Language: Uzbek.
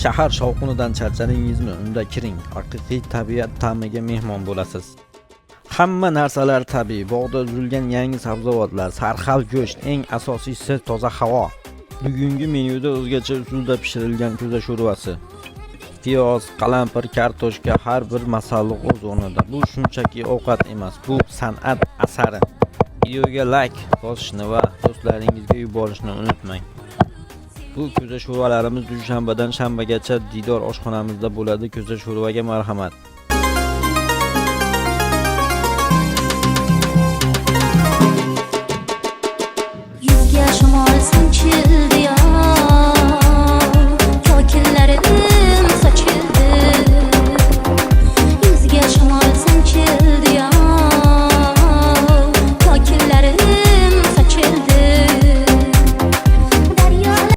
Shahar shovqinidan charchadingizmi? Unda kiring. Haqiqiy tabiat ta'miga mehmon bo'lasiz. Hamma narsalar tabiiy. Bog'da uzilgan yangi sabzavotlar, sarxil go'sht, eng asosiysi toza havo. Bugungi menyuda o'zgacha usulda pishirilgan ko'za sho'rvasi. Piyoz, qalampir, kartoshka har bir masalliq o'z o'rnida. Bu shunchaki ovqat emas, bu san'at asari. Videoga like bosishni va do'stlaringizga yuborishni unutmang. Bu ko'za sho'rvalarimiz dushanbadan shanbagacha Didor oshxonamizda bo'ladi. Ko'za sho'rvaga marhamat.